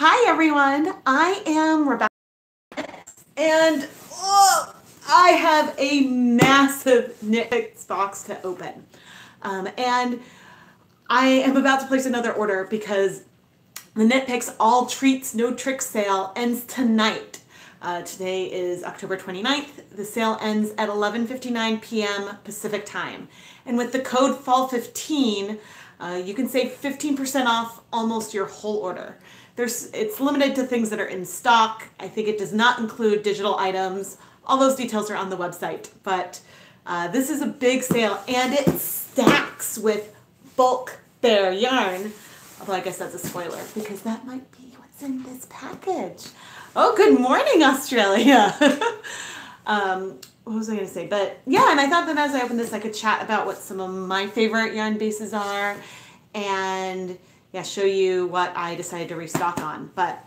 Hi everyone, I am Rebecca and I have a massive KnitPicks box to open. And I am about to place another order because the KnitPicks All Treats No Tricks sale ends tonight. Today is October 29th. The sale ends at 11:59 p.m. Pacific time. And with the code FALL15, you can save 15% off almost your whole order. It's limited to things that are in stock. I think it does not include digital items. All those details are on the website. But this is a big sale and it stacks with bulk bare yarn. Although I guess that's a spoiler because that might be what's in this package. Oh, good morning, Australia. What was I going to say? But yeah, and I thought that as I opened this, I could chat about what some of my favorite yarn bases are and yeah, show you what I decided to restock on. But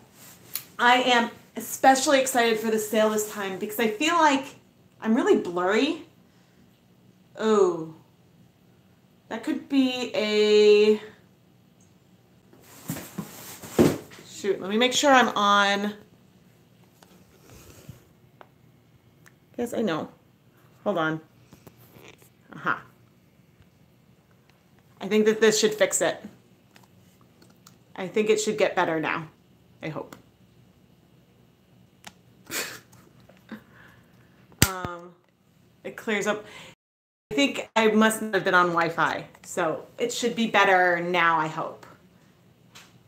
I am especially excited for the sale this time because I feel like I'm really blurry. Oh, that could be a... Shoot, let me make sure I'm on. Yes, I know. Hold on. Aha. I think that this should fix it. I think it should get better now. I hope. It clears up. I think I must not have been on Wi-Fi, so it should be better now, I hope.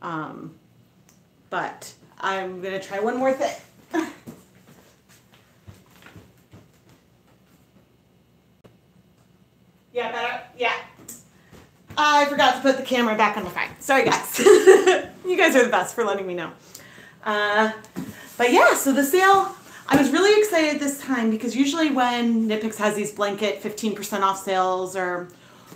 But I'm gonna try one more thing. Yeah, better? Yeah. I forgot to put the camera back on the phone. Sorry, guys. You guys are the best for letting me know. But yeah, so the sale, I was really excited this time because usually when KnitPicks has these blanket 15% off sales or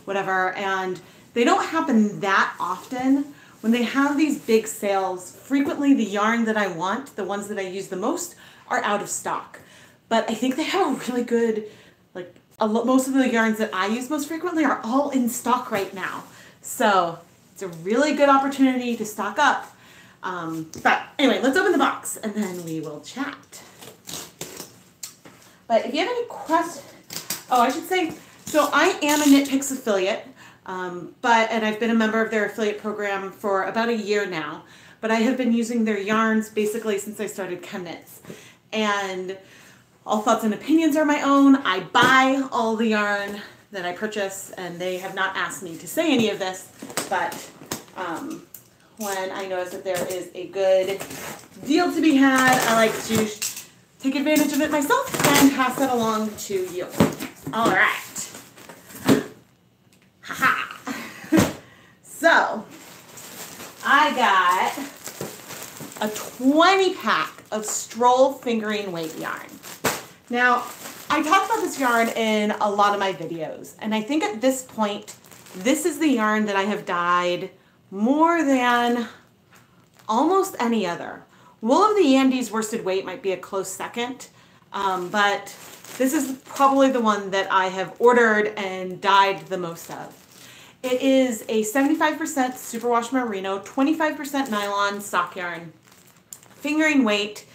whatever, and they don't happen that often, when they have these big sales, frequently the yarn that I want, the ones that I use the most, are out of stock. But I think they have a really good, like, most of the yarns that I use most frequently are all in stock right now. So it's a really good opportunity to stock up. But anyway, let's open the box and then we will chat. But if you have any questions, oh, I should say, so I am a KnitPicks affiliate, and I've been a member of their affiliate program for about a year now, but I have been using their yarns basically since I started KnitPicks. And all thoughts and opinions are my own. I buy all the yarn that I purchase, and they have not asked me to say any of this, but when I notice that there is a good deal to be had, I like to take advantage of it myself and pass it along to you. All right. Haha. So, I got a 20 pack of Stroll fingering weight yarn. Now, I talk about this yarn in a lot of my videos, and I think at this point, this is the yarn that I have dyed more than almost any other. Wool of the Andes worsted weight might be a close second, but this is probably the one that I have ordered and dyed the most of. It is a 75% superwash merino, 25% nylon stock yarn, fingering weight.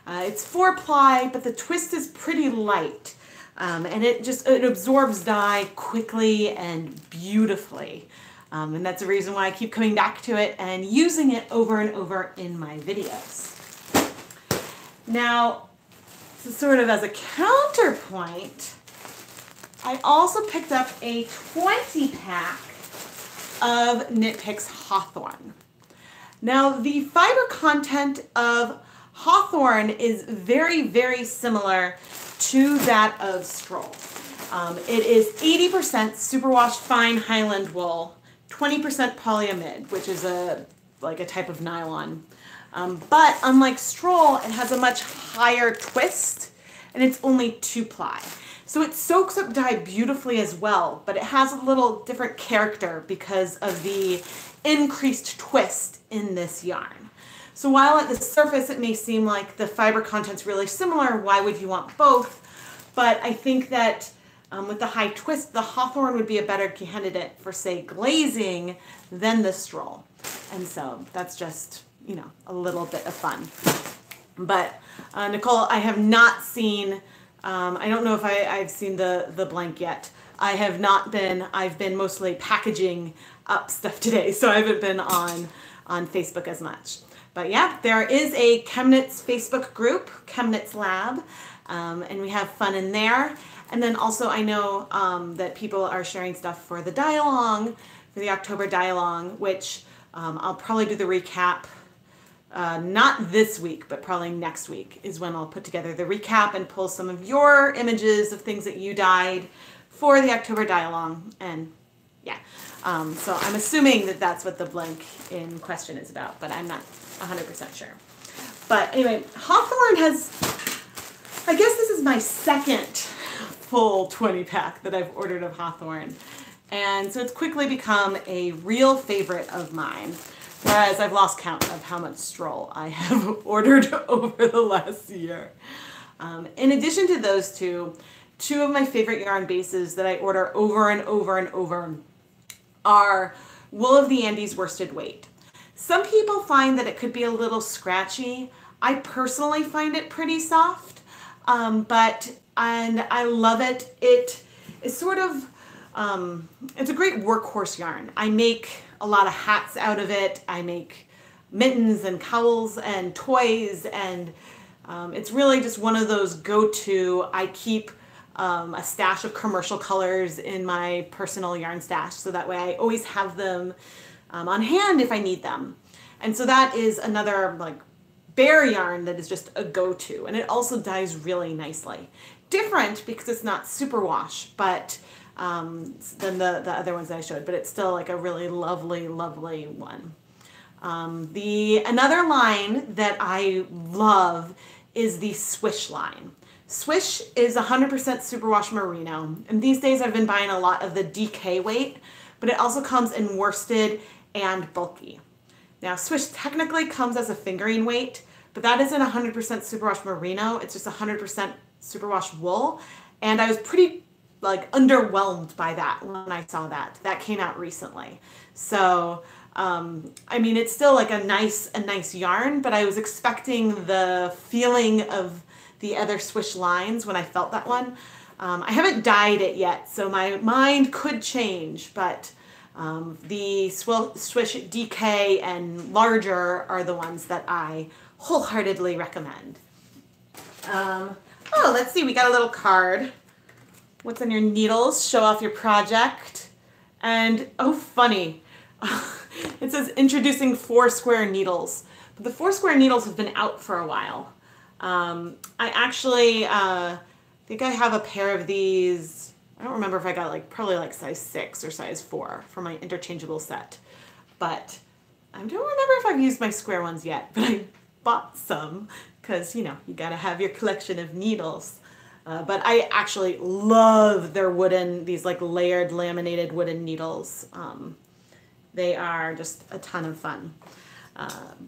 It's 4-ply, but the twist is pretty light, and it absorbs dye quickly and beautifully. And that's the reason why I keep coming back to it and using it over and over in my videos. Now, so sort of as a counterpoint, I also picked up a 20 pack of KnitPicks Hawthorne. Now, the fiber content of Hawthorne is very, very similar to that of Stroll. It is 80% superwash fine Highland wool, 20% polyamide, which is like a type of nylon. But unlike Stroll, it has a much higher twist, and it's only 2-ply. So it soaks up dye beautifully as well, but it has a little different character because of the increased twist in this yarn. So while at the surface it may seem like the fiber content's really similar, why would you want both? But I think that with the high twist, the Hawthorne would be a better candidate for, say, glazing than the Stroll. And so that's just you know, a little bit of fun. But Nicole, I have not seen, I don't know if I've seen the blank yet. I have not been, I've been mostly packaging up stuff today, so I haven't been on Facebook as much. But yeah, there is a ChemKnits Facebook group, ChemKnits Lab, and we have fun in there. And then also I know that people are sharing stuff for the die-along, for the October die-along, which I'll probably do the recap, not this week, but probably next week is when I'll put together the recap and pull some of your images of things that you dyed for the October die-along. And yeah, so I'm assuming that that's what the blank in question is about, but I'm not 100% sure. But anyway, Hawthorne has, I guess this is my second full 20 pack that I've ordered of Hawthorne. And so it's quickly become a real favorite of mine, whereas I've lost count of how much Stroll I have ordered over the last year. In addition to those two of my favorite yarn bases that I order over and over and over are Wool of the Andes worsted weight. Some people find that it could be a little scratchy. I personally find it pretty soft, and I love it. It is sort of, it's a great workhorse yarn. I make a lot of hats out of it. I make mittens and cowls and toys, and it's really just one of those go-to. I keep a stash of commercial colors in my personal yarn stash, so that way I always have them on hand if I need them. And so that is another like bare yarn that is just a go-to, and it also dyes really nicely. Different because it's not superwash, but than the other ones that I showed, but it's still like a really lovely, lovely one. Another line that I love is the Swish line. Swish is 100% superwash merino, and these days I've been buying a lot of the DK weight, but it also comes in worsted and bulky. Now Swish technically comes as a fingering weight, but that isn't 100% superwash merino, it's just 100% superwash wool, and I was pretty like underwhelmed by that when I saw that. That came out recently. So I mean, it's still like a nice yarn, but I was expecting the feeling of the other Swish lines when I felt that one. I haven't dyed it yet, so my mind could change, but the Swish DK and larger are the ones that I wholeheartedly recommend. Oh, let's see, we got a little card. What's on your needles? Show off your project. And, oh, funny. It says introducing 4-square needles. But the 4-square needles have been out for a while. I actually think I have a pair of these. I don't remember if I got probably size 6 or size 4 for my interchangeable set. But I don't remember if I've used my square ones yet, but I bought some because, you know, you gotta have your collection of needles. But I actually love their these layered laminated wooden needles. They are just a ton of fun.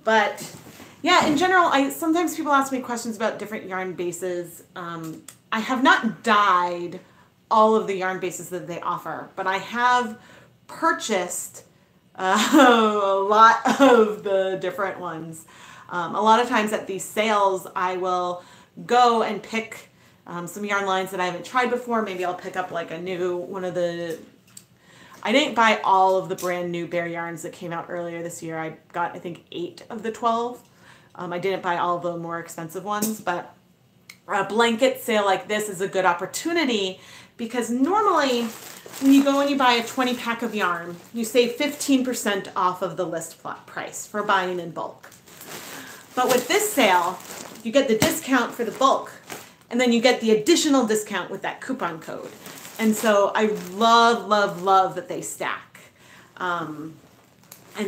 But yeah, in general, sometimes people ask me questions about different yarn bases. I have not dyed all of the yarn bases that they offer, but I have purchased a lot of the different ones. A lot of times at these sales, I will go and pick some yarn lines that I haven't tried before. Maybe I'll pick up like a new one of the, I didn't buy all of the brand new bare yarns that came out earlier this year. I got, I think, 8 of the 12. I didn't buy all the more expensive ones, but a blanket sale like this is a good opportunity because normally when you go and you buy a 20 pack of yarn, you save 15% off of the list price for buying in bulk. But with this sale, you get the discount for the bulk, and then you get the additional discount with that coupon code. And so I love, love, love that they stack. And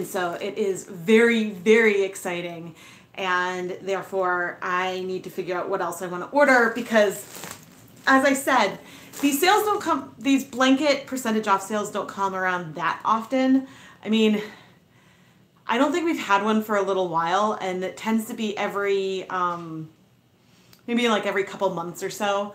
so it is very, very exciting. And therefore, I need to figure out what else I want to order because, as I said, these sales don't come, these blanket percentage off sales don't come around that often. I mean, I don't think we've had one for a little while, and it tends to be every, maybe like every couple months or so.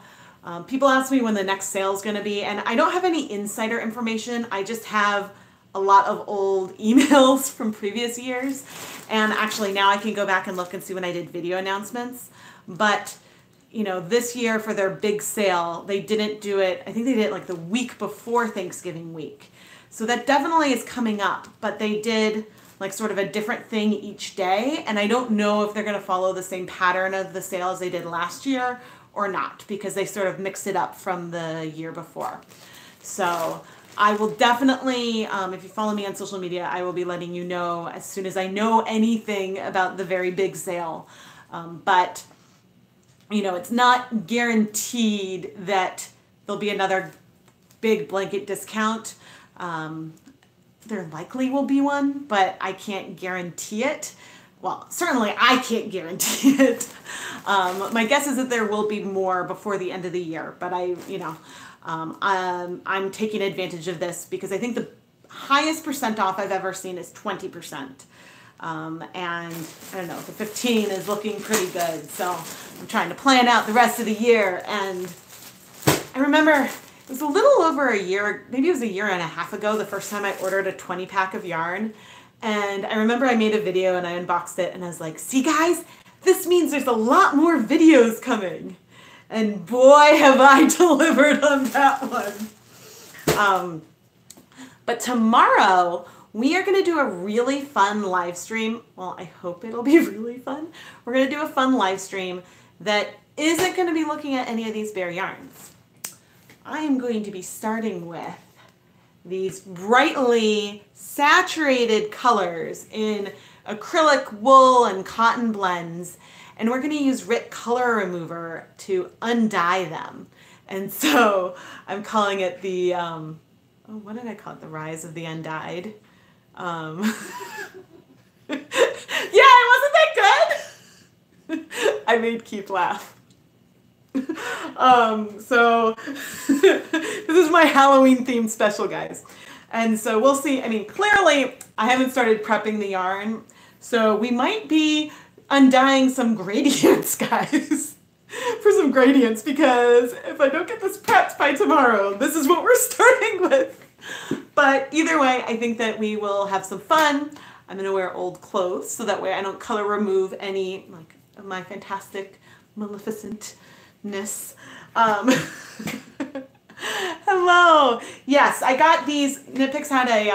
People ask me when the next sale is going to be, and I don't have any insider information. I just have a lot of old emails from previous years, And actually now I can go back and look and see when I did video announcements. But you know, this year for their big sale, they didn't do it. I think they did it like the week before Thanksgiving week. So that definitely is coming up, but they did like sort of a different thing each day. And I don't know if they're going to follow the same pattern of the sale as they did last year or not, because they sort of mixed it up from the year before. So I will definitely, if you follow me on social media, I will be letting you know as soon as I know anything about the very big sale. But, you know, it's not guaranteed that there'll be another big blanket discount. There likely will be one, but I can't guarantee it. Well, certainly I can't guarantee it. My guess is that there will be more before the end of the year, but I'm taking advantage of this because I think the highest percent off I've ever seen is 20%. And I don't know, the 15 is looking pretty good. So I'm trying to plan out the rest of the year. And I remember it was a little over a year, maybe it was a year and a half ago, the first time I ordered a 20 pack of yarn. And I remember I made a video and I unboxed it and I was like, see guys, this means there's a lot more videos coming. And boy, have I delivered on that one. But tomorrow we are going to do a really fun live stream. Well, I hope it'll be really fun. We're going to do a fun live stream that isn't going to be looking at any of these bare yarns. I am going to be starting with these brightly saturated colors in acrylic, wool, and cotton blends. And we're going to use RIT Color Remover to undye them. And so I'm calling it the, what did I call it? The Rise of the Undyed. Yeah, wasn't that good? I made Keith laugh. So this is my Halloween themed special, guys. And so we'll see. I mean, clearly I haven't started prepping the yarn, so we might be undying some gradients, guys, for some gradients, because if I don't get this prepped by tomorrow, this is what we're starting with. But either way, I think that we will have some fun. I'm going to wear old clothes so that way I don't color remove any like of my fantastic maleficentness. Hello. Yes, I got these. KnitPicks had a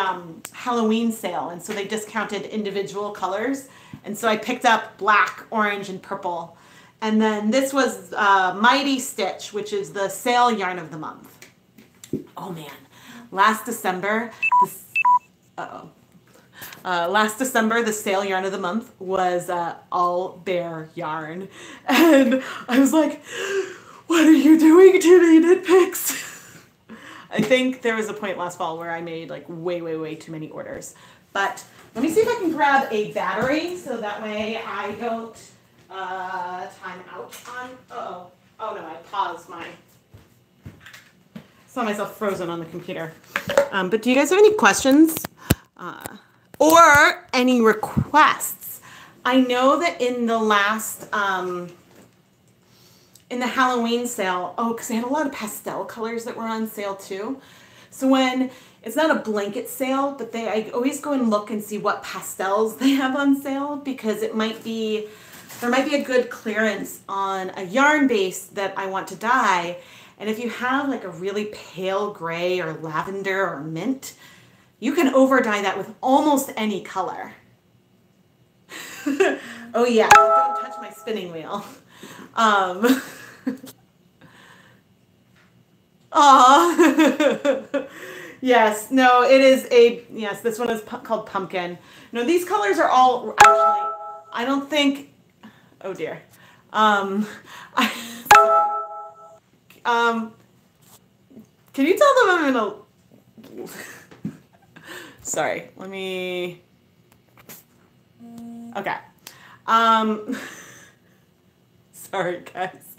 Halloween sale, and so they discounted individual colors. And so I picked up black, orange, and purple. And then this was Mighty Stitch, which is the sale yarn of the month. Oh man, last December, last December, the sale yarn of the month was all bare yarn. And I was like, what are you doing to me, KnitPicks? I think there was a point last fall where I made like way too many orders. But let me see if I can grab a battery so that way I don't time out on, oh no, I paused my, saw myself frozen on the computer. But do you guys have any questions or any requests? I know that in the last, in the Halloween sale, because they had a lot of pastel colors that were on sale too. So when, it's not a blanket sale, but I always go and look and see what pastels they have on sale, because it might be, there might be a good clearance on a yarn base that I want to dye. And if you have like a really pale gray or lavender or mint, you can over dye that with almost any color. Oh yeah, don't touch my spinning wheel. Aww. Yes, no, it is a, yes, this one is called Pumpkin. No, these colors are all actually, I don't think, oh dear. Can you tell them I'm in a, sorry, let me, okay. Sorry guys.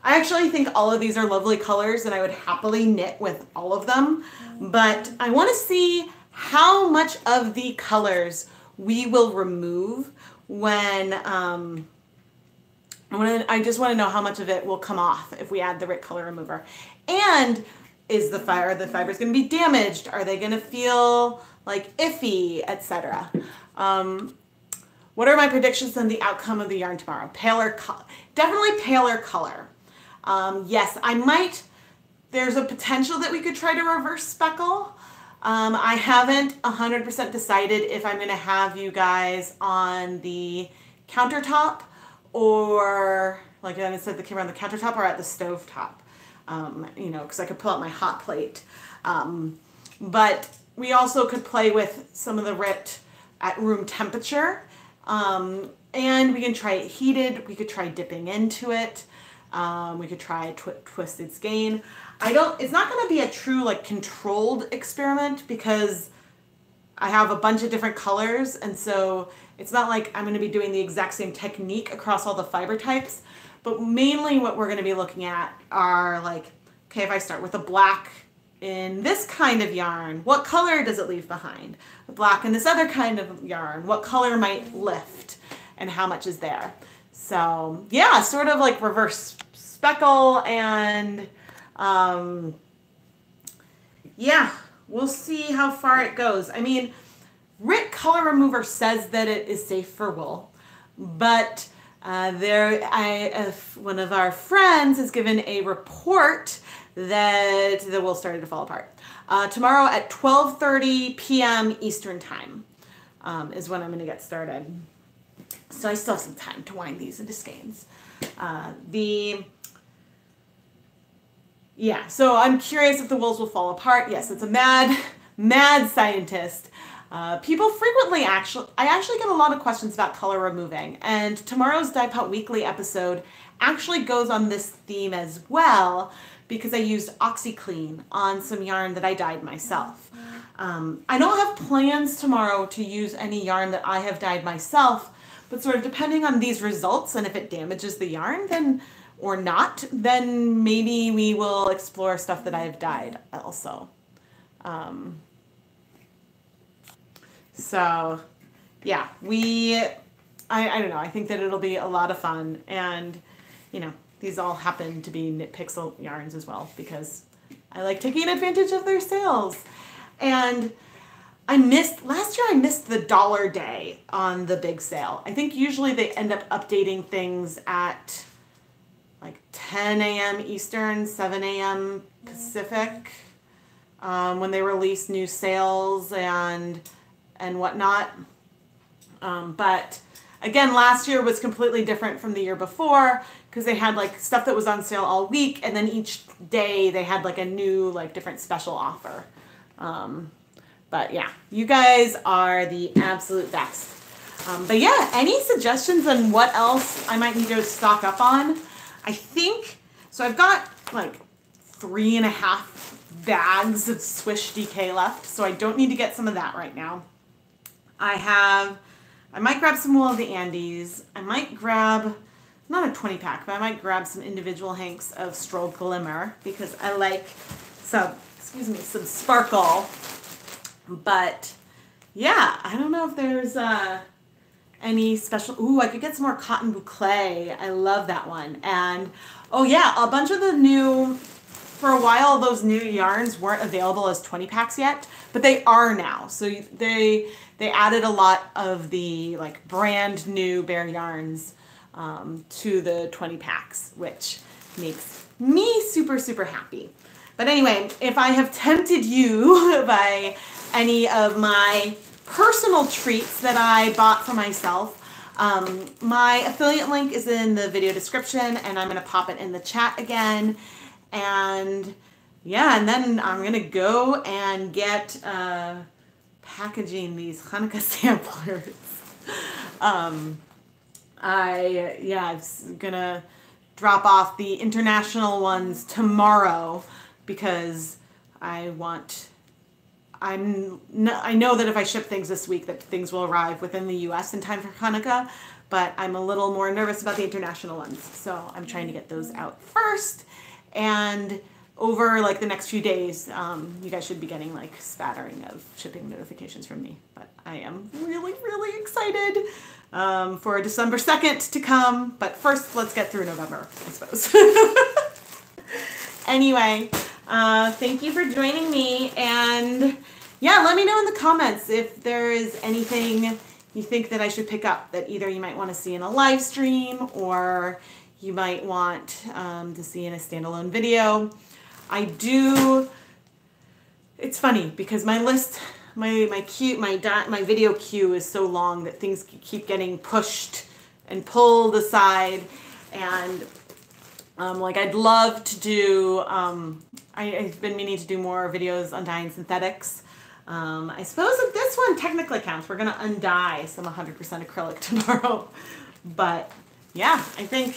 I actually think all of these are lovely colors and I would happily knit with all of them, but I want to see how much of the colors we will remove when, I just want to know how much of it will come off if we add the RIT Color Remover. And is the fibers going to be damaged? Are they going to feel like iffy, etc.? What are my predictions on the outcome of the yarn tomorrow? Definitely paler color. Yes, I might. There's a potential that we could try to reverse speckle. I haven't 100% decided if I'm going to have you guys on the countertop or, like I said, the camera on the countertop or at the stove top. You know, because I could pull out my hot plate. But we also could play with some of the RIT at room temperature. And we can try it heated. We could try dipping into it. We could try twisted skein. It's not going to be a true like controlled experiment because I have a bunch of different colors, and so it's not like I'm going to be doing the exact same technique across all the fiber types, but mainly what we're going to be looking at are like, okay, if I start with a black in this kind of yarn, what color does it leave behind? The black in this other kind of yarn, what color might lift and how much is there? So yeah, sort of like reverse speckle and yeah, we'll see how far it goes. I mean, RIT Color Remover says that it is safe for wool, but one of our friends has given a report that the wool started to fall apart. Tomorrow at 12:30 p.m. Eastern Time is when I'm going to get started. So I still have some time to wind these into skeins. Yeah, so I'm curious if the wools will fall apart. Yes, it's a mad scientist. People frequently I actually get a lot of questions about color removing, and tomorrow's Dye Pot Weekly episode actually goes on this theme as well because I used OxyClean on some yarn that I dyed myself. I don't have plans tomorrow to use any yarn that I have dyed myself, but sort of depending on these results and if it damages the yarn, then or not, then maybe we will explore stuff that I've dyed also. So yeah, I don't know, I think that it'll be a lot of fun, and you know, these all happen to be KnitPicks yarns as well because I like taking advantage of their sales. And last year I missed the dollar day on the big sale. I think usually they end up updating things at like 10 a.m. Eastern, 7 a.m. Pacific, when they release new sales and whatnot. But again, last year was completely different from the year before because they had like stuff that was on sale all week, and then each day they had like a new like different special offer. But yeah, you guys are the absolute best. But yeah, any suggestions on what else I might need to stock up on? I think, so I've got like 3.5 bags of Swish DK left, so I don't need to get some of that right now. I might grab some wool of the Andes. I might grab, not a 20 pack, but I might grab some individual hanks of Stroll Glimmer because I like some sparkle. But yeah, I don't know if there's any special, ooh, I could get some more Cotton Boucle. I love that one. And oh yeah, a bunch of the new, for a while those new yarns weren't available as 20 packs yet, but they are now. So they added a lot of the like brand new bare yarns to the 20 packs, which makes me super, super happy. But anyway, if I have tempted you by any of my personal treats that I bought for myself, my affiliate link is in the video description, and I'm going to pop it in the chat again. And yeah, and then I'm going to go and get packaging these Hanukkah samplers. I'm gonna drop off the international ones tomorrow because I know that if I ship things this week that things will arrive within the US in time for Hanukkah, but I'm a little more nervous about the international ones, so I'm trying to get those out first. And over like the next few days, you guys should be getting like spattering of shipping notifications from me. But I am really, really excited for December 2nd to come. But first, let's get through November, I suppose. Anyway, thank you for joining me. And yeah, let me know in the comments if there is anything you think that I should pick up that either you might want to see in a live stream or you might want to see in a standalone video. It's funny because my list, my video queue is so long that things keep getting pushed and pulled aside, and like I'd love to do, I've been meaning to do more videos on dyeing synthetics. I suppose if this one technically counts, we're going to undye some 100% acrylic tomorrow. But yeah, I think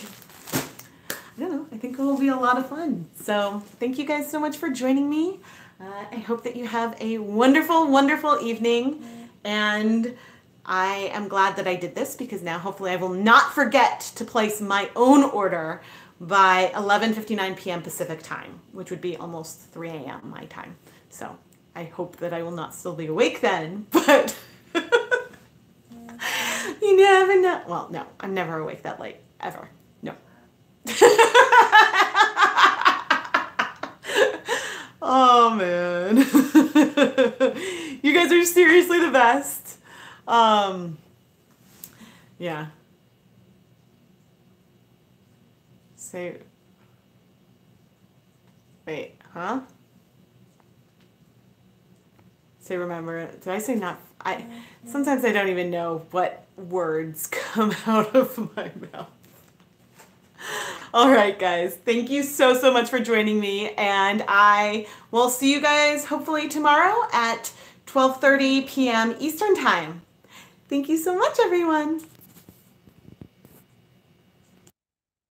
it will be a lot of fun. So thank you guys so much for joining me. I hope that you have a wonderful, wonderful evening. And I am glad that I did this because now hopefully I will not forget to place my own order by 11:59 p.m. Pacific time, which would be almost 3 a.m. my time. So I hope that I will not still be awake then, but you never know. Well, no, I'm never awake that late, ever. No. Oh, man. You guys are seriously the best. Yeah. Say, wait, huh? Say remember. Did I say not? Sometimes I don't even know what words come out of my mouth. All right, guys. Thank you so, so much for joining me. And I will see you guys hopefully tomorrow at 12:30 p.m. Eastern Time. Thank you so much, everyone.